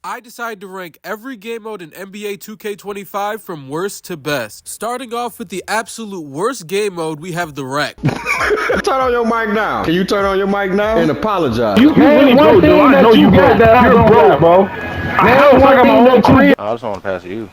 I decided to rank every game mode in NBA 2K25 from worst to best. Starting off with the absolute worst game mode, we have the Wreck. Turn on your mic now. Can you turn on your mic now and apologize? You really broke, dude. I know you broke. You're broke, bro. I like I'm on own crib. I just want to pass to you.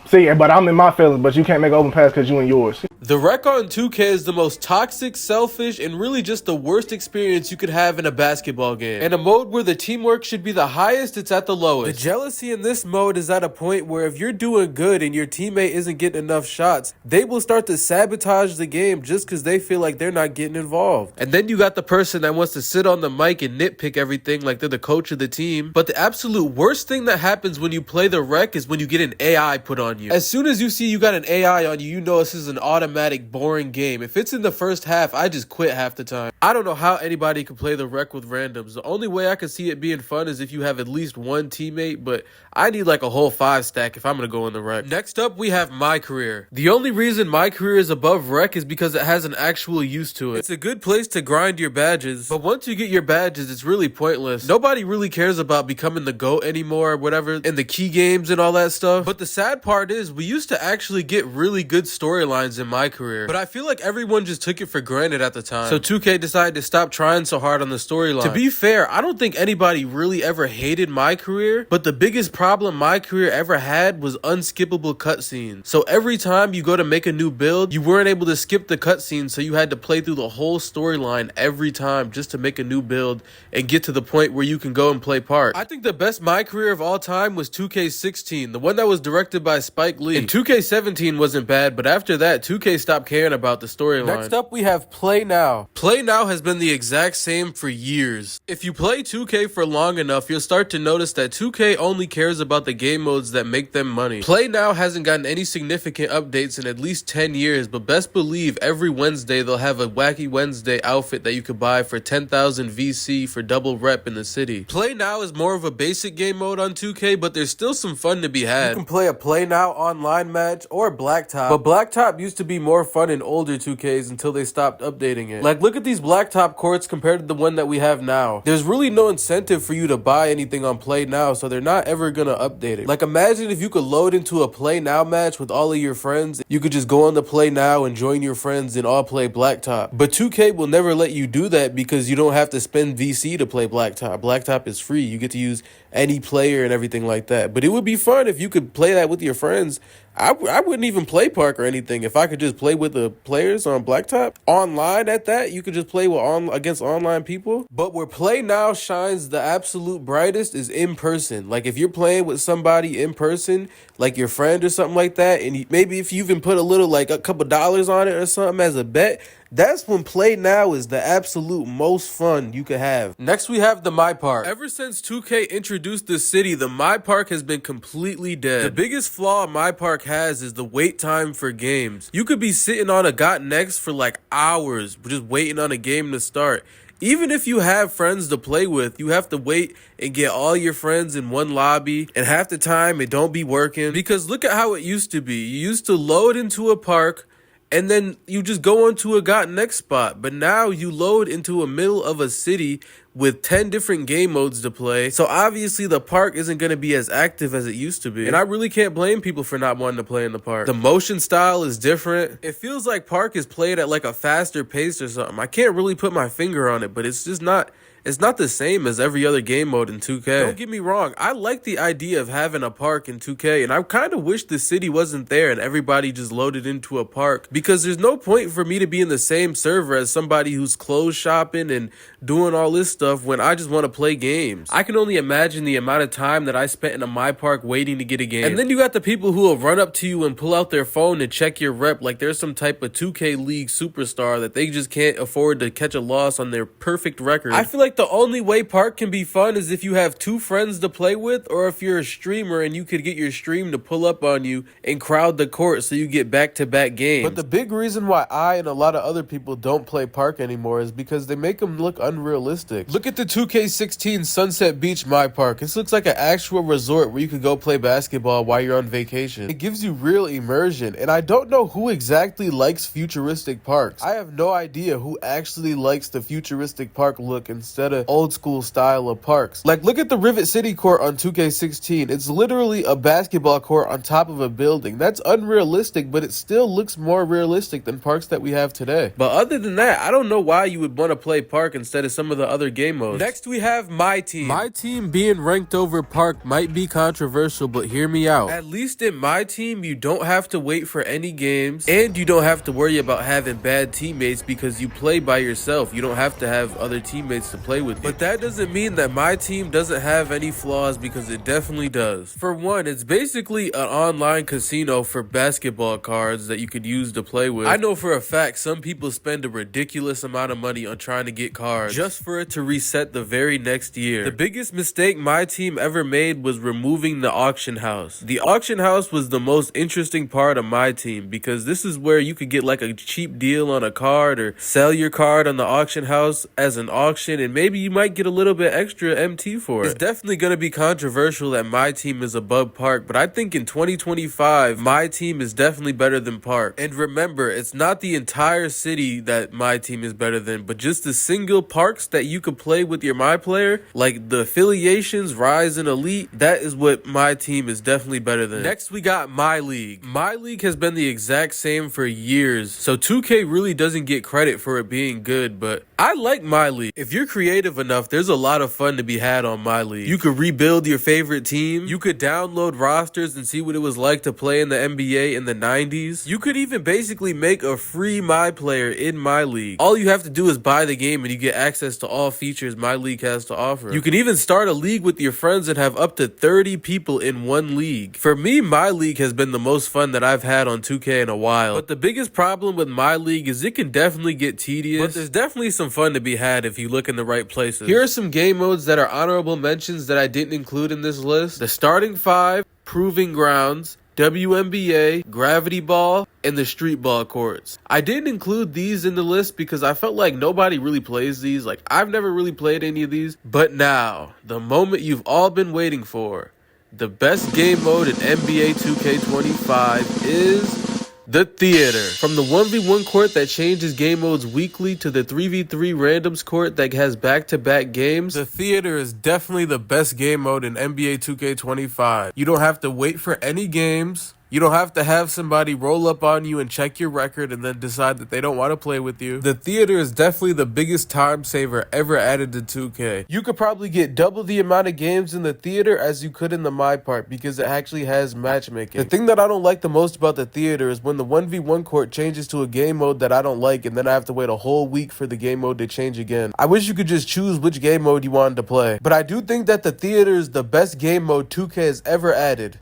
See, but I'm in my feelings, but you can't make an open pass because you in yours. The Wreck on 2K is the most toxic, selfish, and really just the worst experience you could have in a basketball game. In a mode where the teamwork should be the highest, it's at the lowest. The jealousy in this mode is at a point where if you're doing good and your teammate isn't getting enough shots, they will start to sabotage the game just because they feel like they're not getting involved. And then you got the person that wants to sit on the mic and nitpick everything like they're the coach of the team. But the absolute worst thing that happens when you play the Wreck is when you get an AI put on you. As soon as you see you got an AI on you, you know this is an automatic boring game. If it's in the first half, I just quit half the time. I don't know how anybody can play the Wreck with randoms. The only way I can see it being fun is if you have at least one teammate, but I need like a whole 5 stack if I'm gonna go in the Wreck. Next up, we have My Career. The only reason My Career is above Wreck is because it has an actual use to it. It's a good place to grind your badges, but once you get your badges, it's really pointless. Nobody really cares about becoming the GOAT anymore or whatever, and the key games and all that stuff. But the sad part is, we used to actually get really good storylines in My Career, but I feel like everyone just took it for granted at the time. So 2K decided to stop trying so hard on the storyline. To be fair, I don't think anybody really ever hated My Career, but the biggest problem My Career ever had was unskippable cutscenes. So every time you go to make a new build, you weren't able to skip the cutscene, so you had to play through the whole storyline every time just to make a new build and get to the point where you can go and play Park. I think the best My Career of all time was 2K16, the one that was directed by Spike Lee. And 2K17 wasn't bad, but after that, 2K stopped caring about the storyline. Next up, we have Play Now. Play Now has been the exact same for years. If you play 2K for long enough, you'll start to notice that 2K only cares about the game modes that make them money. Play Now hasn't gotten any significant updates in at least 10 years, but best believe every Wednesday they'll have a Wacky Wednesday outfit that you could buy for 10,000 VC for double rep in the city. Play Now is more of a basic game mode on 2K, but there's still some fun to be had. You can play a Play Now online match or Blacktop, but Blacktop used to be more fun in older 2Ks until they stopped updating it. Like, look at these Blacktop courts compared to the one that we have now. There's really no incentive for you to buy anything on Play Now, so they're not ever gonna update it. Like, imagine if you could load into a Play Now match with all of your friends. You could just go on the Play Now and join your friends and all play Blacktop. But 2K will never let you do that because you don't have to spend VC to play Blacktop. Blacktop is free. You get to use any player and everything like that. But it would be fun if you could play that with your friends. I wouldn't even play Park or anything if I could just play with the players on Blacktop. Online at that, you could just play with against online people. But where Play Now shines the absolute brightest is in person. Like, if you're playing with somebody in person, like your friend or something like that, and maybe if you even put a little, like a couple dollars on it or something as a bet, that's when Play Now is the absolute most fun you could have. Next, we have the My Park. Ever since 2K introduced the city, the My Park has been completely dead. The biggest flaw My Park has is the wait time for games. You could be sitting on a Got Next for like hours, just waiting on a game to start. Even if you have friends to play with, you have to wait and get all your friends in one lobby, and half the time it don't be working. Because look at how it used to be. You used to load into a park, and then you just go onto a Got Next spot. But now you load into a middle of a city with 10 different game modes to play. So obviously the park isn't going to be as active as it used to be. And I really can't blame people for not wanting to play in the park. The motion style is different. It feels like Park is played at like a faster pace or something. I can't really put my finger on it, but it's just not... It's not the same as every other game mode in 2K. Don't get me wrong, I like the idea of having a park in 2K, and I kind of wish the city wasn't there and everybody just loaded into a park, because there's no point for me to be in the same server as somebody who's clothes shopping and doing all this stuff when I just want to play games. I can only imagine the amount of time that I spent in a My Park waiting to get a game. And then you got the people who will run up to you and pull out their phone and check your rep like there's some type of 2K League superstar that they just can't afford to catch a loss on their perfect record. I feel like the only way Park can be fun is if you have 2 friends to play with, or if you're a streamer and you could get your stream to pull up on you and crowd the court so you get back-to-back games. But the big reason why I and a lot of other people don't play Park anymore is because they make them look unrealistic. Look at the 2K16 Sunset Beach My Park. This looks like an actual resort where you could go play basketball while you're on vacation. It gives you real immersion, and I don't know who exactly likes futuristic parks. I have no idea who actually likes the futuristic park look instead instead of old school style of parks. Like, look at the Rivet City court on 2K16. It's literally a basketball court on top of a building. That's unrealistic, but it still looks more realistic than parks that we have today. But other than that, I don't know why you would want to play park instead of some of the other game modes. Next, we have My Team. My Team being ranked over park might be controversial, but hear me out. At least in My Team, you don't have to wait for any games, and you don't have to worry about having bad teammates because you play by yourself. You don't have to have other teammates to play with you. But that doesn't mean that My Team doesn't have any flaws, because it definitely does. For one, it's basically an online casino for basketball cards that you could use to play with. I know for a fact some people spend a ridiculous amount of money on trying to get cards just for it to reset the very next year. The biggest mistake My Team ever made was removing the auction house. The auction house was the most interesting part of My Team, because this is where you could get like a cheap deal on a card or sell your card on the auction house as an auction, and maybe you might get a little bit extra MT for it. It's definitely going to be controversial that My Team is above park, but I think in 2025 My Team is definitely better than park. And remember, it's not the entire city that My Team is better than, but just the single parks that you could play with your My Player, like the affiliations, Rise and Elite. That is what My Team is definitely better than. Next, we got My League. My League has been the exact same for years, so 2K really doesn't get credit for it being good, but I like My League. If you're creative enough, there's a lot of fun to be had on My League. You could rebuild your favorite team. You could download rosters and see what it was like to play in the NBA in the 90s. You could even basically make a free My Player in My League. All you have to do is buy the game and you get access to all features My League has to offer. You can even start a league with your friends and have up to 30 people in one league. For me, My League has been the most fun that I've had on 2K in a while. But the biggest problem with My League is it can definitely get tedious, but there's definitely some fun to be had if you look in the right places. Here are some game modes that are honorable mentions that I didn't include in this list. The Starting 5, Proving Grounds, WNBA, Gravity Ball, and the Street Ball courts. I didn't include these in the list because I felt like nobody really plays these. Like, I've never really played any of these. But now, the moment you've all been waiting for. The best game mode in NBA 2K25 is the Theater. From the 1v1 court that changes game modes weekly to the 3v3 randoms court that has back-to-back games, the Theater is definitely the best game mode in NBA 2K25. You don't have to wait for any games. You don't have to have somebody roll up on you and check your record and then decide that they don't want to play with you. The Theater is definitely the biggest time saver ever added to 2K. You could probably get double the amount of games in the Theater as you could in the My Part because it actually has matchmaking. The thing that I don't like the most about the Theater is when the 1v1 court changes to a game mode that I don't like and then I have to wait a whole week for the game mode to change again. I wish you could just choose which game mode you wanted to play. But I do think that the Theater is the best game mode 2K has ever added.